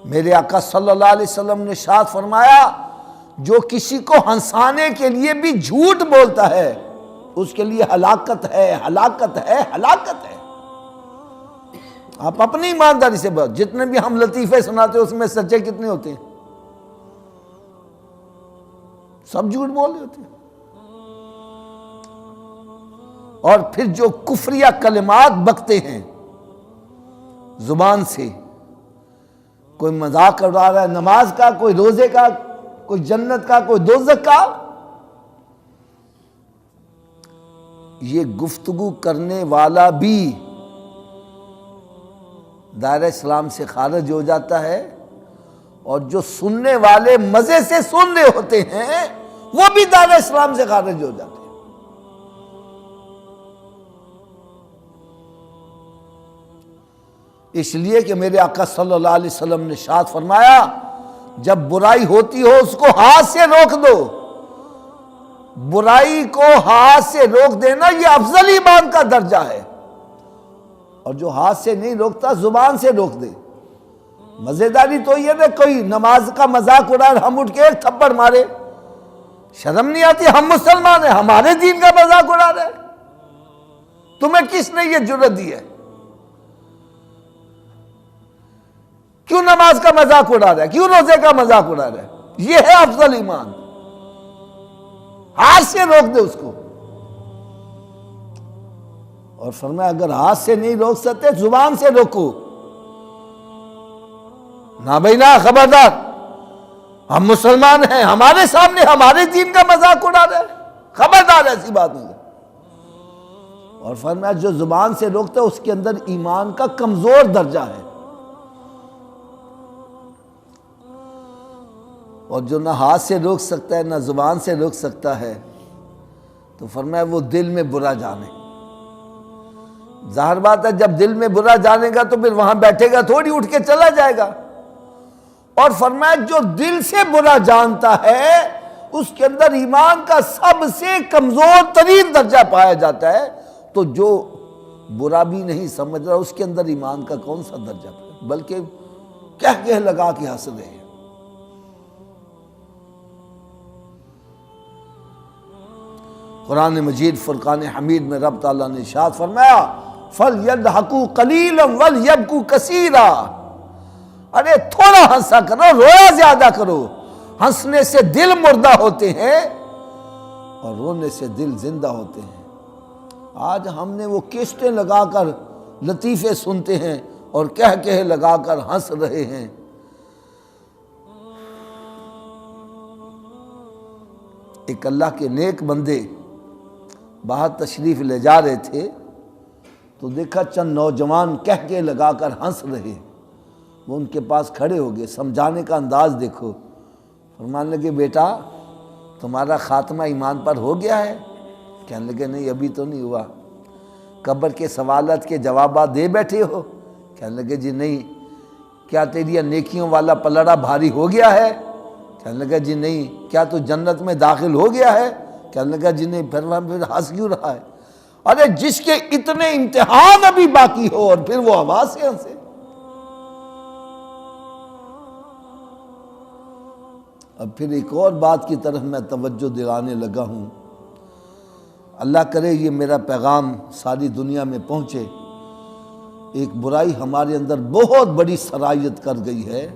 میرے آقا صلی اللہ علیہ وسلم نے ارشاد فرمایا جو کسی کو ہنسانے کے لیے بھی جھوٹ بولتا ہے اس کے لیے ہلاکت ہے، ہلاکت ہے، ہلاکت ہے۔ آپ اپنی ایمانداری سے بات، جتنے بھی ہم لطیفے سناتے ہیں اس میں سچے کتنے ہوتے ہیں؟ سب جھوٹ بول رہے ہوتے ہیں۔ اور پھر جو کفریہ کلمات بکتے ہیں زبان سے، کوئی مذاق اڑا رہا ہے نماز کا، کوئی روزے کا، کوئی جنت کا، کوئی دوزخ کا، یہ گفتگو کرنے والا بھی دائرہ اسلام سے خارج ہو جاتا ہے، اور جو سننے والے مزے سے سن رہے ہوتے ہیں وہ بھی دائرہ اسلام سے خارج ہو جاتے ہیں۔ اس لیے کہ میرے آقا صلی اللہ علیہ وسلم نے ارشاد فرمایا جب برائی ہوتی ہو اس کو ہاتھ سے روک دو۔ برائی کو ہاتھ سے روک دینا یہ افضل ایمان کا درجہ ہے، اور جو ہاتھ سے نہیں روکتا زبان سے روک دے۔ مزیداری تو یہ نہ کوئی نماز کا مذاق اڑائے ہم اٹھ کے ایک تھپڑ مارے، شرم نہیں آتی؟ ہم مسلمان ہیں، ہمارے دین کا مذاق اڑا رہے ہیں، تمہیں کس نے یہ جرأت دی ہے؟ کیوں نماز کا مذاق اڑا رہا ہے؟ کیوں روزے کا مذاق اڑا رہا ہے؟ یہ ہے افضل ایمان، ہاتھ سے روک دے اس کو۔ اور فرمایا اگر ہاتھ سے نہیں روک سکتے زبان سے روکو۔ نہ بھائی نہ، خبردار، ہم مسلمان ہیں، ہمارے سامنے ہمارے دین کا مذاق اڑا رہے ہیں، خبردار ایسی بات نہیں۔ اور فرمایا جو زبان سے روکتا ہے اس کے اندر ایمان کا کمزور درجہ ہے، اور جو نہ ہاتھ سے روک سکتا ہے نہ زبان سے روک سکتا ہے تو فرمایا وہ دل میں برا جانے۔ ظاہر بات ہے جب دل میں برا جانے گا تو پھر وہاں بیٹھے گا تھوڑی، اٹھ کے چلا جائے گا۔ اور فرمایا جو دل سے برا جانتا ہے اس کے اندر ایمان کا سب سے کمزور ترین درجہ پایا جاتا ہے، تو جو برا بھی نہیں سمجھ رہا اس کے اندر ایمان کا کون سا درجہ پایا، بلکہ کہہ لگا کے ہنس رہے ہیں۔ قرآن مجید فرقان حمید میں رب تعالیٰ نے ارشاد فرمایا فَلْيَضْحَكُوا قَلِيلًا وَلْيَبْكُوا كَثِيرًا، ارے تھوڑا ہنسا کرو، رویا زیادہ کرو۔ ہنسنے سے دل مردہ ہوتے ہیں اور رونے سے دل زندہ ہوتے ہیں۔ آج ہم نے وہ کیسٹیں لگا کر لطیفے سنتے ہیں اور کہہ لگا کر ہنس رہے ہیں۔ ایک اللہ کے نیک بندے باہر تشریف لے جا رہے تھے تو دیکھا چند نوجوان کہہ لگا کر ہنس رہے، وہ ان کے پاس کھڑے ہو گئے، سمجھانے کا انداز دیکھو، فرمانے لگے بیٹا تمہارا خاتمہ ایمان پر ہو گیا ہے؟ کہنے لگے نہیں ابھی تو نہیں ہوا۔ قبر کے سوالات کے جوابات دے بیٹھے ہو؟ کہنے لگے جی نہیں۔ کیا تیری نیکیوں والا پلڑا بھاری ہو گیا ہے؟ کہنے لگا جی نہیں۔ کیا تو جنت میں داخل ہو گیا ہے؟ کہنے لگا جی نہیں۔ پھر ہنس کیوں رہا ہے؟ ارے جس کے اتنے امتحان ابھی باقی ہو اور پھر وہ آواز سے ہنسے۔ اب پھر ایک اور بات کی طرف میں توجہ دلانے لگا ہوں، اللہ کرے یہ میرا پیغام ساری دنیا میں پہنچے۔ ایک برائی ہمارے اندر بہت بڑی سرایت کر گئی ہے۔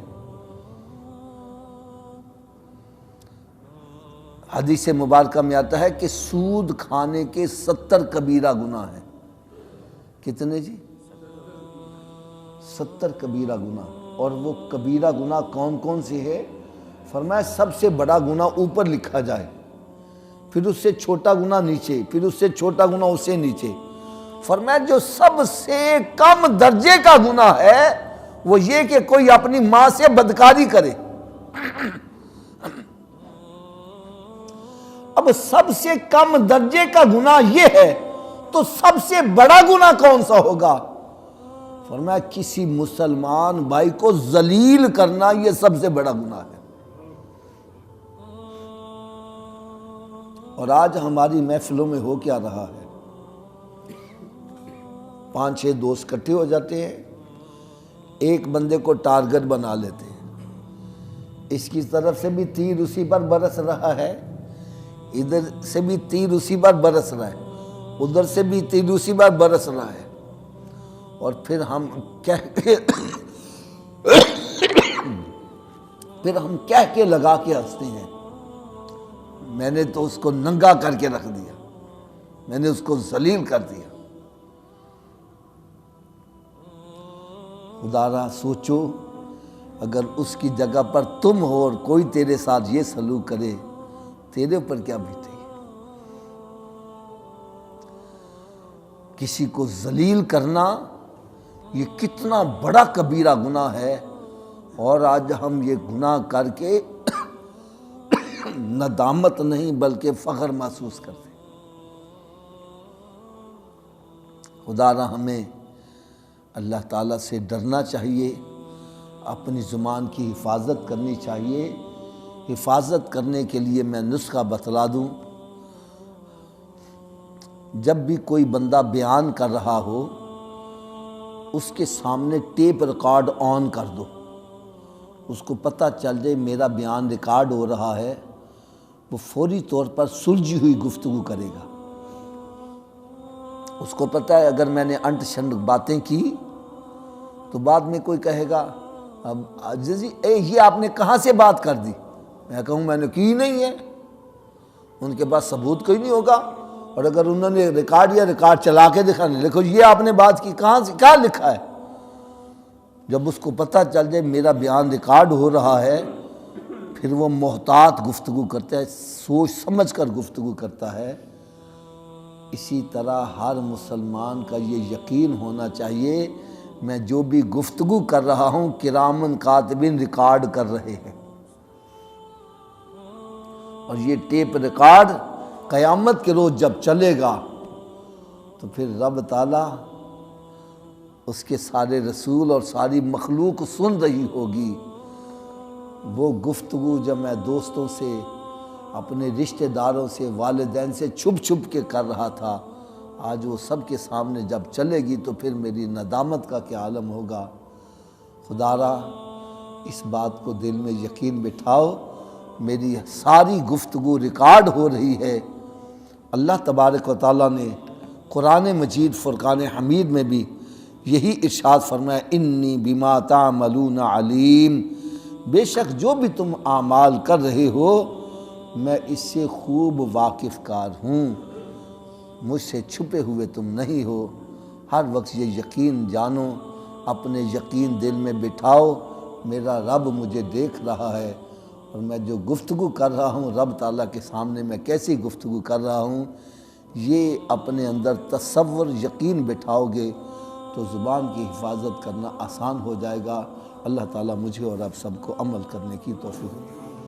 حدیث مبارکہ میں آتا ہے کہ سود کھانے کے 70 کبیرہ گناہ ہیں۔ کتنے جی؟ 70 کبیرہ گناہ۔ اور وہ کبیرہ گناہ کون کون سے ہے؟ فرمایا سب سے بڑا گناہ اوپر لکھا جائے، پھر اس سے چھوٹا گناہ نیچے، پھر اس سے چھوٹا گناہ اس سے نیچے۔ فرمایا جو سب سے کم درجے کا گناہ ہے وہ یہ کہ کوئی اپنی ماں سے بدکاری کرے۔ اب سب سے کم درجے کا گناہ یہ ہے تو سب سے بڑا گناہ کون سا ہوگا؟ فرمایا کسی مسلمان بھائی کو ذلیل کرنا یہ سب سے بڑا گناہ ہے۔ اور آج ہماری محفلوں میں ہو کیا رہا ہے؟ 5-6 دوست اکٹھے ہو جاتے ہیں، ایک بندے کو ٹارگٹ بنا لیتے ہیں، اس کی طرف سے بھی تیر اسی پر برس رہا ہے، ادھر سے بھی تیر اسی پر برس رہا ہے، ادھر سے بھی تیر اسی پر برس رہا ہے، اور پھر ہم کہہ کے لگا کے ہنستے ہیں، میں نے تو اس کو ننگا کر کے رکھ دیا، میں نے اس کو ذلیل کر دیا۔ خدا را سوچو اگر اس کی جگہ پر تم ہو اور کوئی تیرے ساتھ یہ سلوک کرے، تیرے اوپر کیا بیتے گی؟ کسی کو ذلیل کرنا یہ کتنا بڑا کبیرہ گناہ ہے، اور آج ہم یہ گناہ کر کے ندامت نہیں بلکہ فخر محسوس کرتے۔ خدا را ہمیں اللہ تعالیٰ سے ڈرنا چاہیے، اپنی زبان کی حفاظت کرنی چاہیے۔ حفاظت کرنے کے لیے میں نسخہ بتلا دوں، جب بھی کوئی بندہ بیان کر رہا ہو اس کے سامنے ٹیپ ریکارڈ آن کر دو، اس کو پتہ چل جائے میرا بیان ریکارڈ ہو رہا ہے، وہ فوری طور پر سلجھی ہوئی گفتگو کرے گا۔ اس کو پتہ ہے اگر میں نے انٹ شنٹ باتیں کی تو بعد میں کوئی کہے گا اب جی یہ آپ نے کہاں سے بات کر دی، میں کہوں میں نے کی نہیں ہے، ان کے پاس ثبوت کوئی نہیں ہوگا، اور اگر انہوں نے ریکارڈ چلا کے دکھانے لکھو یہ آپ نے بات کی، کہاں سے کیا لکھا ہے؟ جب اس کو پتہ چل جائے میرا بیان ریکارڈ ہو رہا ہے، پھر وہ محتاط گفتگو کرتا ہے، سوچ سمجھ کر گفتگو کرتا ہے۔ اسی طرح ہر مسلمان کا یہ یقین ہونا چاہیے میں جو بھی گفتگو کر رہا ہوں کرامن کاتبین ریکارڈ کر رہے ہیں، اور یہ ٹیپ ریکارڈ قیامت کے روز جب چلے گا تو پھر رب تعالیٰ اس کے سارے رسول اور ساری مخلوق سن رہی ہوگی۔ وہ گفتگو جب میں دوستوں سے، اپنے رشتہ داروں سے، والدین سے چھپ چھپ کے کر رہا تھا، آج وہ سب کے سامنے جب چلے گی تو پھر میری ندامت کا کیا عالم ہوگا۔ خدا را اس بات کو دل میں یقین بٹھاؤ، میری ساری گفتگو ریکارڈ ہو رہی ہے۔ اللہ تبارک و تعالیٰ نے قرآن مجید فرقان حمید میں بھی یہی ارشاد فرمایا انی بما تعملون علیم، بے شک جو بھی تم اعمال کر رہے ہو میں اس سے خوب واقف کار ہوں، مجھ سے چھپے ہوئے تم نہیں ہو۔ ہر وقت یہ یقین جانو، اپنے یقین دل میں بٹھاؤ، میرا رب مجھے دیکھ رہا ہے، اور میں جو گفتگو کر رہا ہوں رب تعالیٰ کے سامنے میں کیسی گفتگو کر رہا ہوں، یہ اپنے اندر تصور یقین بٹھاؤ گے تو زبان کی حفاظت کرنا آسان ہو جائے گا۔ اللہ تعالیٰ مجھے اور آپ سب کو عمل کرنے کی توفیق دے۔